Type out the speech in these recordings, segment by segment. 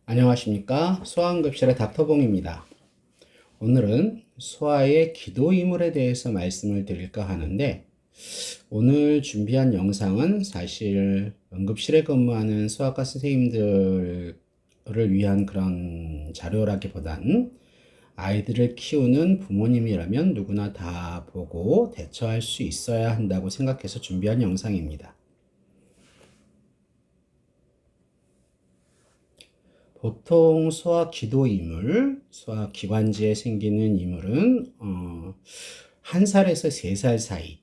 안녕하십니까. 소아응급실의 닥터봉입니다. 오늘은 소아의 기도의물에 대해서 말씀을 드릴까 하는데, 오늘 준비한 영상은 사실 응급실에 근무하는 소아과 선생님들을 위한 그런 자료라기보단 아이들을 키우는 부모님이라면 누구나 다 보고 대처할 수 있어야 한다고 생각해서 준비한 영상입니다. 보통 소아 기도 이물, 소아 기관지에 생기는 이물은 1살에서 3살 사이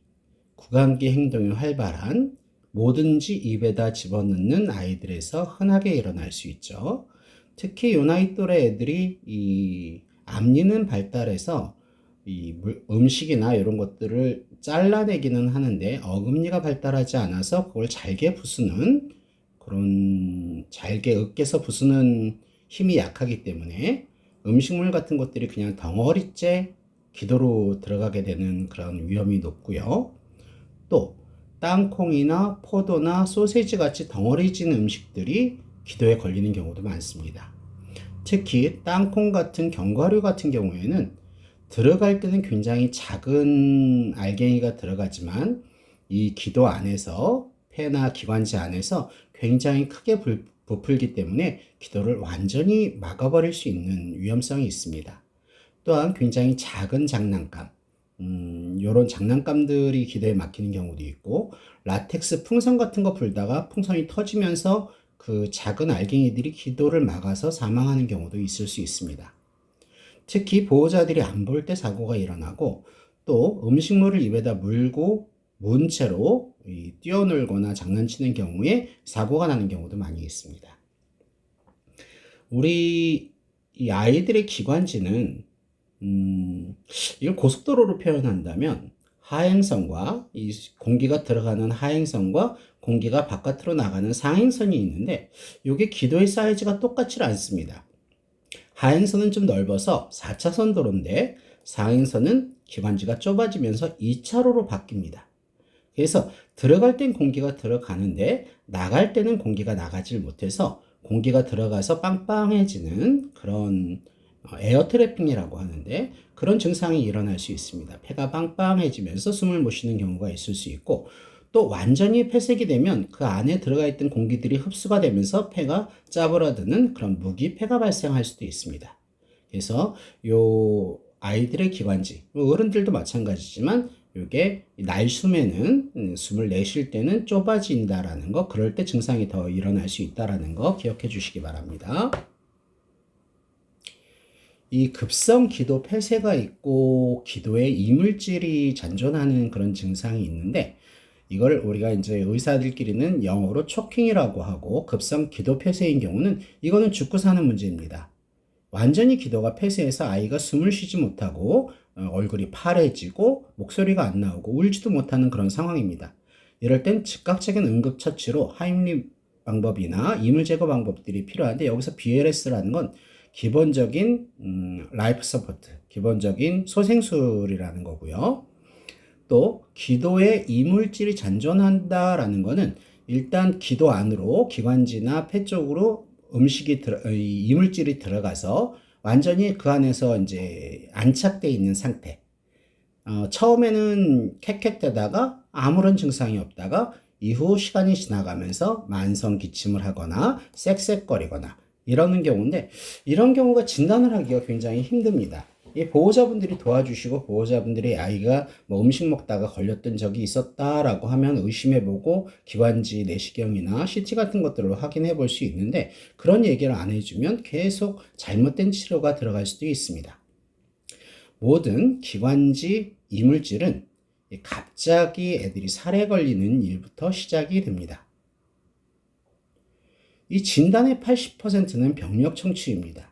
구강기 행동이 활발한 뭐든지 입에다 집어넣는 아이들에서 흔하게 일어날 수 있죠. 특히 요 나이 또래 애들이 이 앞니는 발달해서 이 음식이나 이런 것들을 잘라내기는 하는데 어금니가 발달하지 않아서 그걸 잘게 부수는 그런 잘게 으깨서 부수는 힘이 약하기 때문에 음식물 같은 것들이 그냥 덩어리째 기도로 들어가게 되는 그런 위험이 높고요. 또 땅콩이나 포도나 소세지 같이 덩어리진 음식들이 기도에 걸리는 경우도 많습니다. 특히 땅콩 같은 견과류 같은 경우에는 들어갈 때는 굉장히 작은 알갱이가 들어가지만 이 기도 안에서 폐나 기관지 안에서 굉장히 크게 부풀기 때문에 기도를 완전히 막아버릴 수 있는 위험성이 있습니다. 또한 굉장히 작은 장난감, 요런 장난감들이 기도에 막히는 경우도 있고, 라텍스 풍선 같은 거 불다가 풍선이 터지면서 그 작은 알갱이들이 기도를 막아서 사망하는 경우도 있을 수 있습니다. 특히 보호자들이 안 볼 때 사고가 일어나고, 또 음식물을 입에다 물고 문 채로 뛰어놀거나 장난치는 경우에 사고가 나는 경우도 많이 있습니다. 우리 이 아이들의 기관지는 이걸 고속도로로 표현한다면 하행선과 이 공기가 들어가는 하행선과 공기가 바깥으로 나가는 상행선이 있는데, 이게 기도의 사이즈가 똑같지 않습니다. 하행선은 좀 넓어서 4차선 도로인데 상행선은 기관지가 좁아지면서 2차로로 바뀝니다. 그래서 들어갈 땐 공기가 들어가는데 나갈 때는 공기가 나가질 못해서 공기가 들어가서 빵빵해지는 그런 에어 트래핑이라고 하는데, 그런 증상이 일어날 수 있습니다. 폐가 빵빵해지면서 숨을 못 쉬는 경우가 있을 수 있고, 또 완전히 폐색이 되면 그 안에 들어가 있던 공기들이 흡수가 되면서 폐가 짜부러드는 그런 무기폐가 발생할 수도 있습니다. 그래서 요 아이들의 기관지, 어른들도 마찬가지지만 요게 날숨에는 숨을 내쉴 때는 좁아진다라는 거, 그럴 때 증상이 더 일어날 수 있다라는 거 기억해 주시기 바랍니다. 이 급성 기도 폐쇄가 있고 기도에 이물질이 잔존하는 그런 증상이 있는데, 이걸 우리가 이제 의사들끼리는 영어로 초킹이라고 하고, 급성 기도 폐쇄인 경우는 이거는 죽고 사는 문제입니다. 완전히 기도가 폐쇄해서 아이가 숨을 쉬지 못하고 얼굴이 파래지고 목소리가 안 나오고 울지도 못하는 그런 상황입니다. 이럴 땐 즉각적인 응급처치로 하임리 방법이나 이물 제거 방법들이 필요한데, 여기서 BLS라는 건 기본적인 라이프 서포트, 기본적인 소생술이라는 거고요. 또 기도에 이물질이 잔존한다라는 거는 일단 기도 안으로 기관지나 폐 쪽으로 이물질이 들어가서 완전히 그 안에서 이제 안착되어 있는 상태. 처음에는 캑캑대다가 아무런 증상이 없다가 이후 시간이 지나가면서 만성 기침을 하거나 쌕쌕거리거나 이러는 경우인데, 이런 경우가 진단을 하기가 굉장히 힘듭니다. 이 보호자분들이 도와주시고 보호자분들이 아이가 뭐 음식 먹다가 걸렸던 적이 있었다라고 하면 의심해보고 기관지 내시경이나 CT 같은 것들로 확인해 볼 수 있는데, 그런 얘기를 안 해주면 계속 잘못된 치료가 들어갈 수도 있습니다. 모든 기관지 이물질은 갑자기 애들이 살에 걸리는 일부터 시작이 됩니다. 이 진단의 80%는 병력 청취입니다.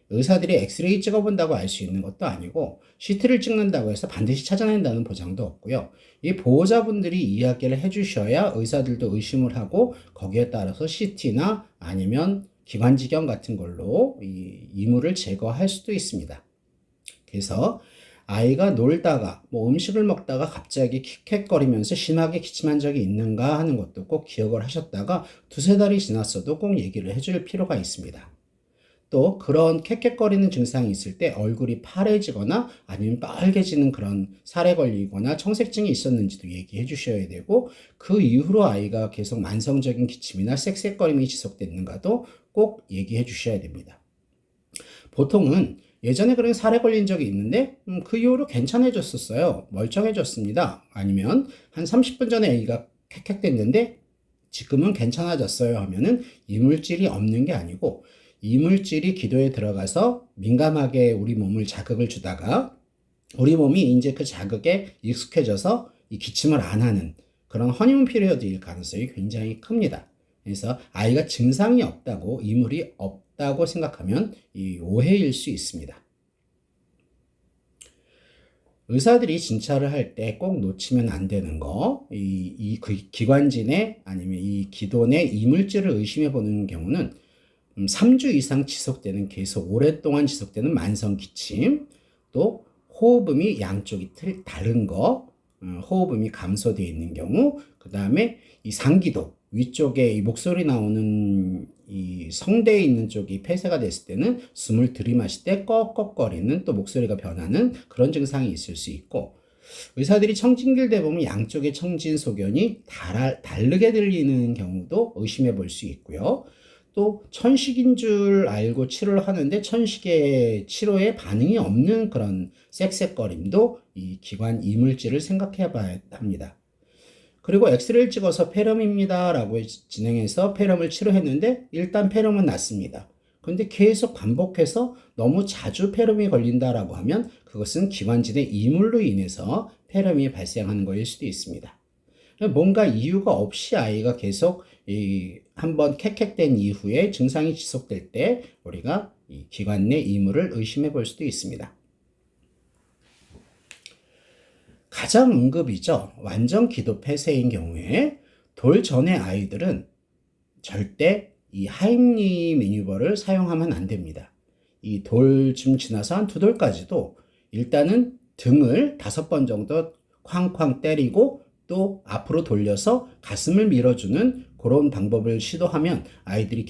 의사들이 엑스레이 찍어본다고 알 수 있는 것도 아니고, CT를 찍는다고 해서 반드시 찾아낸다는 보장도 없고요. 이 보호자분들이 이야기를 해주셔야 의사들도 의심을 하고 거기에 따라서 CT나 아니면 기관지경 같은 걸로 이 이물을 제거할 수도 있습니다. 그래서 아이가 놀다가 뭐 음식을 먹다가 갑자기 킥킥거리면서 심하게 기침한 적이 있는가 하는 것도 꼭 기억을 하셨다가 두세 달이 지났어도 꼭 얘기를 해줄 필요가 있습니다. 또 그런 캑캑거리는 증상이 있을 때 얼굴이 파래지거나 아니면 빨개지는 그런 살에 걸리거나 청색증이 있었는지도 얘기해 주셔야 되고, 그 이후로 아이가 계속 만성적인 기침이나 쌕쌕거림이 지속됐는가도 꼭 얘기해 주셔야 됩니다. 보통은 예전에 그런 살에 걸린 적이 있는데 그 이후로 괜찮아졌었어요. 멀쩡해졌습니다. 아니면 한 30분 전에 아이가 캑캑댔는데 지금은 괜찮아졌어요 하면은 이물질이 없는 게 아니고, 이물질이 기도에 들어가서 민감하게 우리 몸을 자극을 주다가 우리 몸이 이제 그 자극에 익숙해져서 이 기침을 안 하는 그런 허니문 피리어드일 가능성이 굉장히 큽니다. 그래서 아이가 증상이 없다고, 이물이 없다고 생각하면 이 오해일 수 있습니다. 의사들이 진찰을 할 때 꼭 놓치면 안 되는 거, 기관지 아니면 이 기도 내 이물질을 의심해 보는 경우는 3주 이상 지속되는, 계속 오랫동안 지속되는 만성 기침, 또 호흡음이 양쪽이 다른 거, 호흡음이 감소되어 있는 경우, 그 다음에 이 상기도, 위쪽에 이 목소리 나오는 이 성대에 있는 쪽이 폐쇄가 됐을 때는 숨을 들이마실 때 꺽꺽거리는, 또 목소리가 변하는 그런 증상이 있을 수 있고, 의사들이 청진기를 대보면 양쪽의 청진 소견이 다르게 들리는 경우도 의심해 볼 수 있고요. 또 천식인 줄 알고 치료를 하는데 천식의 치료에 반응이 없는 그런 쌕쌕거림도 이 기관 이물질을 생각해 봐야 합니다. 그리고 엑스레이를 찍어서 폐렴입니다 라고 진행해서 폐렴을 치료했는데 일단 폐렴은 났습니다. 그런데 계속 반복해서 너무 자주 폐렴이 걸린다라고 하면 그것은 기관지 내 이물로 인해서 폐렴이 발생하는 것일 수도 있습니다. 뭔가 이유가 없이 아이가 계속 한번 캑캑된 이후에 증상이 지속될 때 우리가 이 기관 내 이물을 의심해 볼 수도 있습니다. 가장 응급이죠. 완전 기도 폐쇄인 경우에 돌 전의 아이들은 절대 이 하임리 매뉴버를 사용하면 안 됩니다. 이 돌쯤 지나서 한 2돌까지도 일단은 등을 5번 정도 쾅쾅 때리고 또 앞으로 돌려서 가슴을 밀어주는 그런 방법을 시도하면 아이들이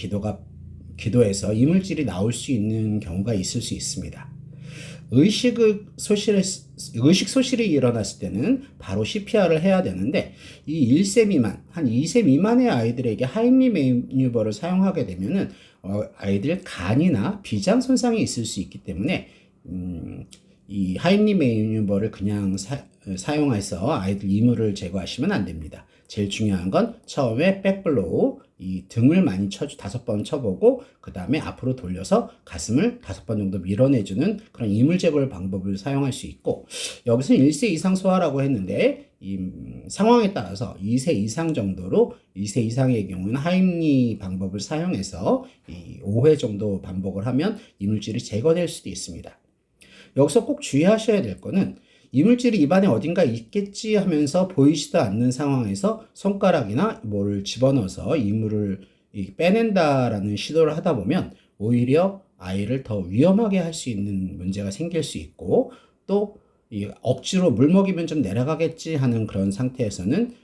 기도에서 이물질이 나올 수 있는 경우가 있을 수 있습니다. 의식 소실이 일어났을 때는 바로 CPR을 해야 되는데, 이 1세 미만, 한 2세 미만의 아이들에게 하임리 매뉴버를 사용하게 되면은 아이들 간이나 비장 손상이 있을 수 있기 때문에 이 하임리 매뉴버를 그냥 사용해서 아이들 이물을 제거하시면 안 됩니다. 제일 중요한 건 처음에 백블로우, 이 등을 많이 5번 쳐보고 그 다음에 앞으로 돌려서 가슴을 5번 정도 밀어내주는 그런 이물 제거 방법을 사용할 수 있고, 여기서는 1세 이상 소아라고 했는데 이 상황에 따라서 2세 이상 정도로, 2세 이상의 경우는 하임리 방법을 사용해서 이 5회 정도 반복을 하면 이물질이 제거될 수도 있습니다. 여기서 꼭 주의하셔야 될 거는 이물질이 입안에 어딘가 있겠지 하면서 보이지도 않는 상황에서 손가락이나 뭐를 집어넣어서 이물을 빼낸다라는 시도를 하다 보면 오히려 아이를 더 위험하게 할 수 있는 문제가 생길 수 있고, 또 억지로 물 먹이면 좀 내려가겠지 하는 그런 상태에서는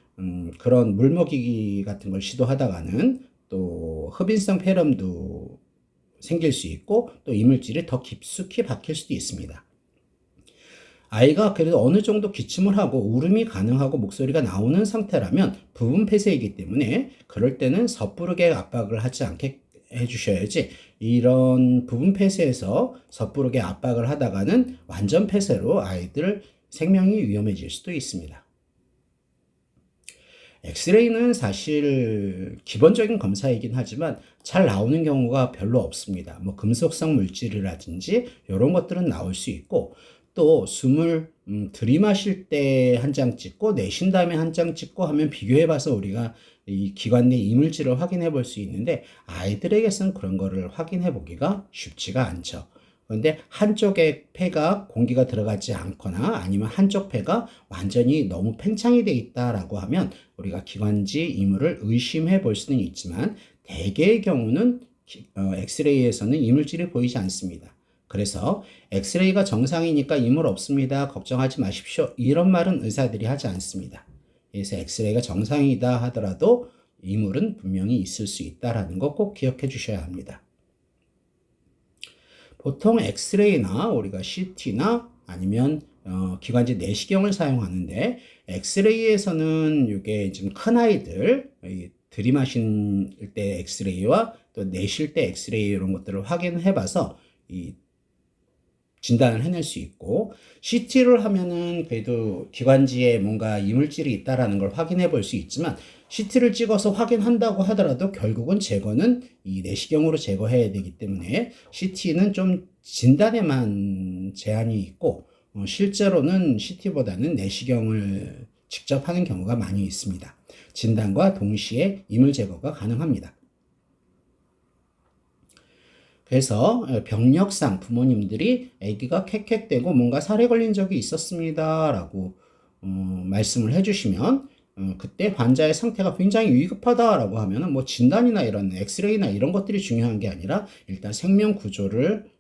그런 물 먹이기 같은 걸 시도하다가는 또 흡인성 폐렴도 생길 수 있고, 또 이물질이 더 깊숙이 박힐 수도 있습니다. 아이가 그래도 어느 정도 기침을 하고 울음이 가능하고 목소리가 나오는 상태라면 부분 폐쇄이기 때문에 그럴 때는 섣부르게 압박을 하지 않게 해주셔야지, 이런 부분 폐쇄에서 섣부르게 압박을 하다가는 완전 폐쇄로 아이들 생명이 위험해질 수도 있습니다. 엑스레이는 사실 기본적인 검사이긴 하지만 잘 나오는 경우가 별로 없습니다. 뭐 금속성 물질이라든지 이런 것들은 나올 수 있고, 또 숨을 들이마실 때 한 장 찍고 내쉰 다음에 한 장 찍고 하면 비교해 봐서 우리가 이 기관 내 이물질을 확인해 볼 수 있는데, 아이들에게서는 그런 거를 확인해 보기가 쉽지가 않죠. 그런데 한쪽의 폐가 공기가 들어가지 않거나 아니면 한쪽 폐가 완전히 너무 팽창이 돼 있다라고 하면 우리가 기관지 이물을 의심해 볼 수는 있지만, 대개의 경우는 엑스레이에서는 이물질이 보이지 않습니다. 그래서 엑스레이가 정상이니까 이물 없습니다, 걱정하지 마십시오, 이런 말은 의사들이 하지 않습니다. 그래서 엑스레이가 정상이다 하더라도 이물은 분명히 있을 수 있다는 거 꼭 기억해 주셔야 합니다. 보통 엑스레이나 우리가 CT나 아니면 기관지 내시경을 사용하는데, 엑스레이에서는 이게 좀 큰 아이들 들이마실 때 엑스레이와 또 내쉴 때 엑스레이 이런 것들을 확인해 봐서 이 진단을 해낼 수 있고, CT를 하면은 그래도 기관지에 뭔가 이물질이 있다라는 걸 확인해 볼 수 있지만, CT를 찍어서 확인한다고 하더라도 결국은 제거는 이 내시경으로 제거해야 되기 때문에 CT는 좀 진단에만 제한이 있고, 실제로는 CT보다는 내시경을 직접 하는 경우가 많이 있습니다. 진단과 동시에 이물 제거가 가능합니다. 그래서 병력상 부모님들이 아기가 캑캑대고 뭔가 살에 걸린 적이 있었습니다 라고 말씀을 해주시면, 그때 환자의 상태가 굉장히 위급하다라고 하면은 뭐 진단이나 이런 엑스레이나 이런 것들이 중요한 게 아니라 일단 생명 구조를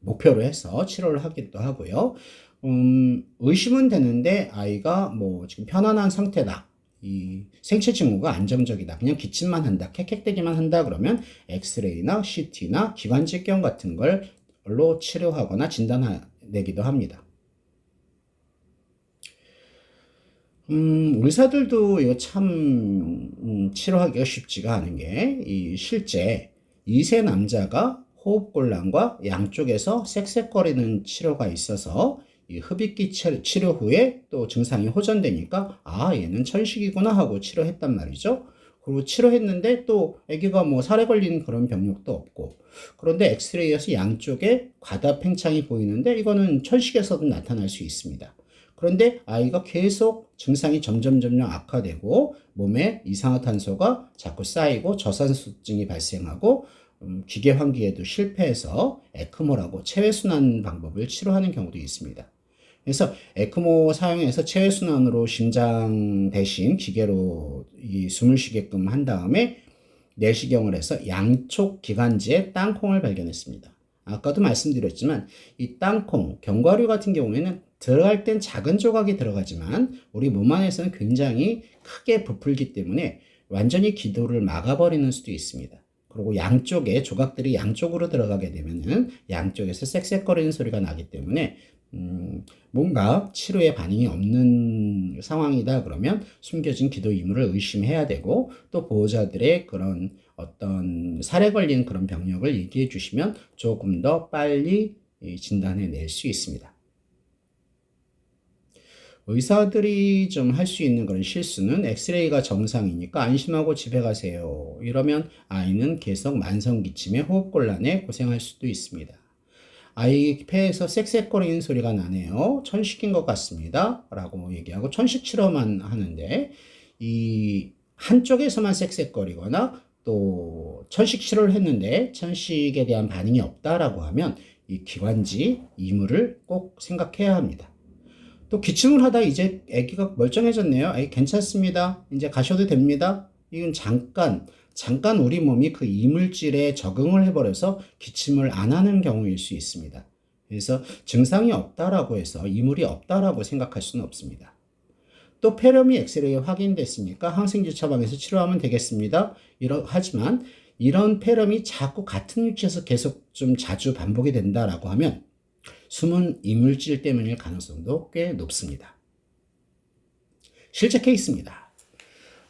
목표로 해서 치료를 하기도 하고요. 의심은 되는데 아이가 뭐 지금 편안한 상태다, 이 생체 징후가 안정적이다, 그냥 기침만 한다, 캑캑대기만 한다 그러면 엑스레이나 CT나 기관지경 같은 걸로 치료하거나 진단내기도 합니다. 의사들도 이거 참 치료하기가 쉽지가 않은 게, 이 실제 2세 남자가 호흡곤란과 양쪽에서 쌕쌕거리는 치료가 있어서 이 흡입기 치료 후에 또 증상이 호전되니까 얘는 천식이구나 하고 치료했단 말이죠. 그리고 치료했는데 또 아기가 뭐 살에 걸린 그런 병력도 없고, 그런데 엑스레이에서 양쪽에 과다 팽창이 보이는데 이거는 천식에서도 나타날 수 있습니다. 그런데 아이가 계속 증상이 점점 악화되고 몸에 이산화탄소가 자꾸 쌓이고 저산소증이 발생하고 기계 환기에도 실패해서 에크모라고 체외순환 방법을 치료하는 경우도 있습니다. 그래서 에크모 사용해서 체외순환으로 심장 대신 기계로 이 숨을 쉬게끔 한 다음에 내시경을 해서 양쪽 기관지에 땅콩을 발견했습니다. 아까도 말씀드렸지만 이 땅콩, 견과류 같은 경우에는 들어갈 땐 작은 조각이 들어가지만 우리 몸 안에서는 굉장히 크게 부풀기 때문에 완전히 기도를 막아버리는 수도 있습니다. 그리고 양쪽에 조각들이 양쪽으로 들어가게 되면은 양쪽에서 쌕쌕거리는 소리가 나기 때문에 뭔가 치료에 반응이 없는 상황이다 그러면 숨겨진 기도 이물을 의심해야 되고, 또 보호자들의 그런 어떤 살에 걸린 그런 병력을 얘기해 주시면 조금 더 빨리 진단해 낼 수 있습니다. 의사들이 좀 할 수 있는 그런 실수는, 엑스레이가 정상이니까 안심하고 집에 가세요, 이러면 아이는 계속 만성 기침에 호흡곤란에 고생할 수도 있습니다. 아이 폐에서 쌕쌕거리는 소리가 나네요, 천식인 것 같습니다 라고 얘기하고 천식 치료만 하는데, 이 한쪽에서만 쌕쌕거리거나 또 천식 치료를 했는데 천식에 대한 반응이 없다라고 하면 이 기관지 이물을 꼭 생각해야 합니다. 또 기침을 하다 이제 아기가 멀쩡해졌네요, 괜찮습니다, 이제 가셔도 됩니다, 이건 잠깐 우리 몸이 그 이물질에 적응을 해버려서 기침을 안 하는 경우일 수 있습니다. 그래서 증상이 없다라고 해서 이물이 없다라고 생각할 수는 없습니다. 또 폐렴이 엑스레이에 확인됐으니까 항생제 처방해서 치료하면 되겠습니다. 하지만 이런 폐렴이 자꾸 같은 위치에서 계속 좀 자주 반복이 된다라고 하면 숨은 이물질 때문일 가능성도 꽤 높습니다. 실제 케이스입니다.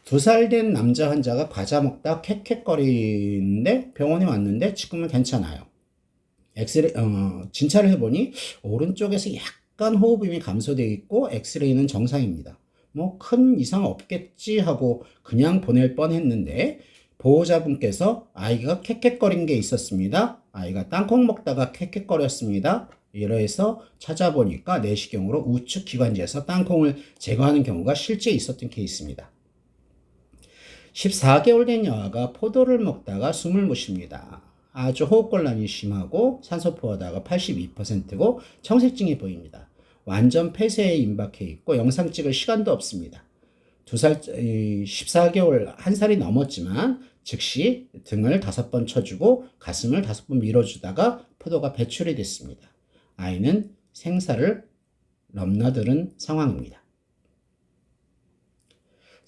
2살 된 남자 환자가 과자 먹다 캑캑거리는데 병원에 왔는데 지금은 괜찮아요. 진찰을 해보니 오른쪽에서 약간 호흡음이 감소되어 있고 엑스레이는 정상입니다. 뭐 큰 이상 없겠지 하고 그냥 보낼 뻔했는데, 보호자분께서 아이가 캑캑거린 게 있었습니다, 아이가 땅콩 먹다가 캑캑거렸습니다, 이래서 찾아보니까 내시경으로 우측 기관지에서 땅콩을 제거하는 경우가 실제 있었던 케이스입니다. 14개월 된 여아가 포도를 먹다가 숨을 못 쉽니다. 아주 호흡곤란이 심하고 산소포화도가 82%고 청색증이 보입니다. 완전 폐쇄에 임박해 있고 영상 찍을 시간도 없습니다. 14개월, 1살이 넘었지만 즉시 등을 5번 쳐주고 가슴을 5번 밀어주다가 포도가 배출이 됐습니다. 아이는 생사를 넘나드는 상황입니다.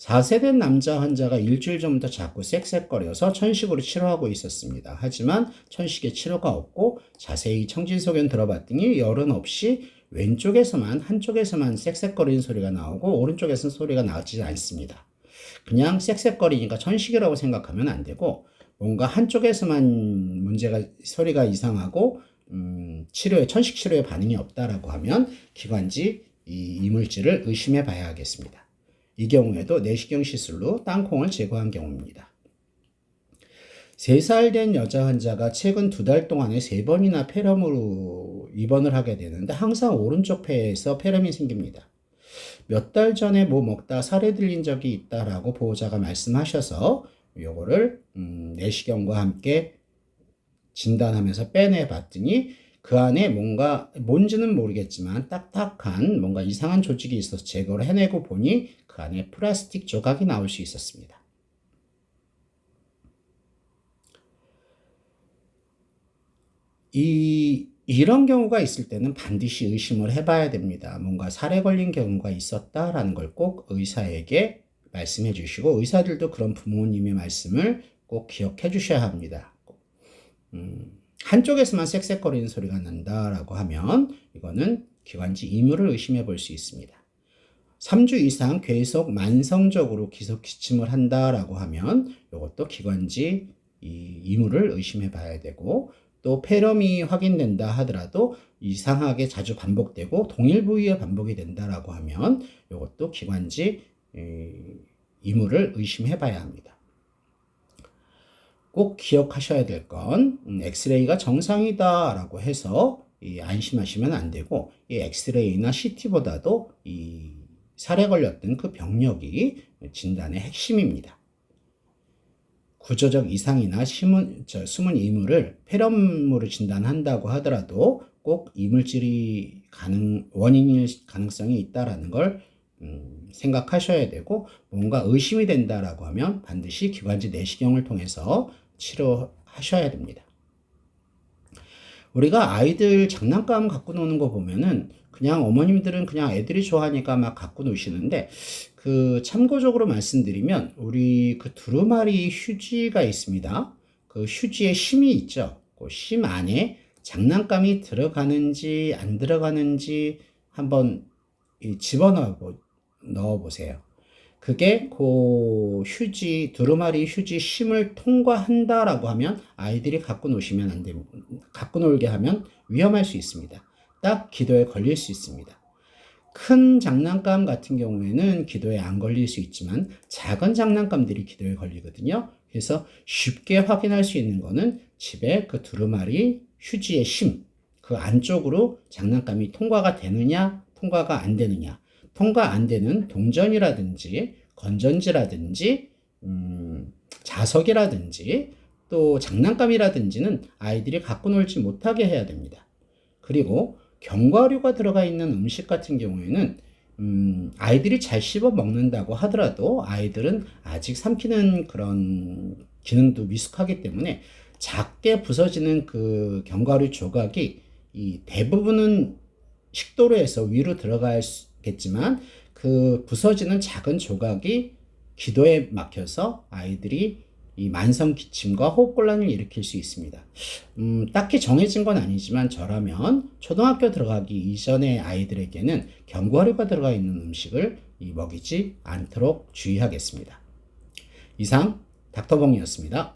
4세된 남자 환자가 일주일 전부터 자꾸 쌕쌕거려서 천식으로 치료하고 있었습니다. 하지만 천식에 치료가 없고 자세히 청진소견 들어봤더니 열은 없이 왼쪽에서만 한쪽에서만 쌕쌕거리는 소리가 나오고 오른쪽에서는 소리가 나지 않습니다. 그냥 쌕쌕거리니까 천식이라고 생각하면 안 되고 뭔가 한쪽에서만 문제가 소리가 이상하고 천식 치료에 반응이 없다라고 하면 기관지 이물질을 의심해 봐야 하겠습니다. 이 경우에도 내시경 시술로 땅콩을 제거한 경우입니다. 3살 된 여자 환자가 최근 2달 동안에 3번이나 폐렴으로 입원을 하게 되는데 항상 오른쪽 폐에서 폐렴이 생깁니다. 몇 달 전에 뭐 먹다 살에 들린 적이 있다라고 보호자가 말씀하셔서 요거를 내시경과 함께 진단하면서 빼내 봤더니 그 안에 뭔지는 모르겠지만 딱딱한 뭔가 이상한 조직이 있어서 제거를 해내고 보니 그 안에 플라스틱 조각이 나올 수 있었습니다. 이런 경우가 있을 때는 반드시 의심을 해봐야 됩니다. 뭔가 살에 걸린 경우가 있었다라는 걸 꼭 의사에게 말씀해 주시고 의사들도 그런 부모님의 말씀을 꼭 기억해 주셔야 합니다. 한쪽에서만 쌕쌕거리는 소리가 난다라고 하면 이거는 기관지 이물을 의심해 볼 수 있습니다. 3주 이상 계속 만성적으로 계속 기침을 한다라고 하면 이것도 기관지 이물을 의심해 봐야 되고 또 폐렴이 확인된다 하더라도 이상하게 자주 반복되고 동일 부위에 반복이 된다라고 하면 이것도 기관지 이물을 의심해 봐야 합니다. 꼭 기억하셔야 될 건 엑스레이가 정상이다라고 해서 안심하시면 안 되고 이 엑스레이나 CT보다도 이 살에 걸렸던 그 병력이 진단의 핵심입니다. 구조적 이상이나 숨은 이물을 폐렴으로 진단한다고 하더라도 꼭 이물질이 원인일 가능성이 있다라는 걸 생각하셔야 되고 뭔가 의심이 된다라고 하면 반드시 기관지 내시경을 통해서 치료하셔야 됩니다. 우리가 아이들 장난감 갖고 노는 거 보면은 그냥 어머님들은 그냥 애들이 좋아하니까 막 갖고 노시는데 참고적으로 말씀드리면 우리 두루마리 휴지가 있습니다. 그 휴지에 심이 있죠. 그 심 안에 장난감이 들어가는지 안 들어가는지 한번 넣어 보세요. 그게 두루마리 휴지 심을 통과한다라고 하면 아이들이 갖고 노시면 안 됩니다. 갖고 놀게 하면 위험할 수 있습니다. 딱 기도에 걸릴 수 있습니다. 큰 장난감 같은 경우에는 기도에 안 걸릴 수 있지만 작은 장난감들이 기도에 걸리거든요. 그래서 쉽게 확인할 수 있는 거는 집에 두루마리 휴지의 심, 그 안쪽으로 장난감이 통과가 되느냐, 통과가 안 되느냐. 통과 안 되는 동전이라든지 건전지라든지 자석이라든지 또 장난감이라든지는 아이들이 갖고 놀지 못하게 해야 됩니다. 그리고 견과류가 들어가 있는 음식 같은 경우에는 아이들이 잘 씹어 먹는다고 하더라도 아이들은 아직 삼키는 그런 기능도 미숙하기 때문에 작게 부서지는 그 견과류 조각이 대부분은 식도로 해서 위로 들어가겠지만 그 부서지는 작은 조각이 기도에 막혀서 아이들이 이 만성 기침과 호흡곤란을 일으킬 수 있습니다. 딱히 정해진 건 아니지만 저라면 초등학교 들어가기 이전의 아이들에게는 견과류가 들어가 있는 음식을 먹이지 않도록 주의하겠습니다. 이상 닥터봉이었습니다.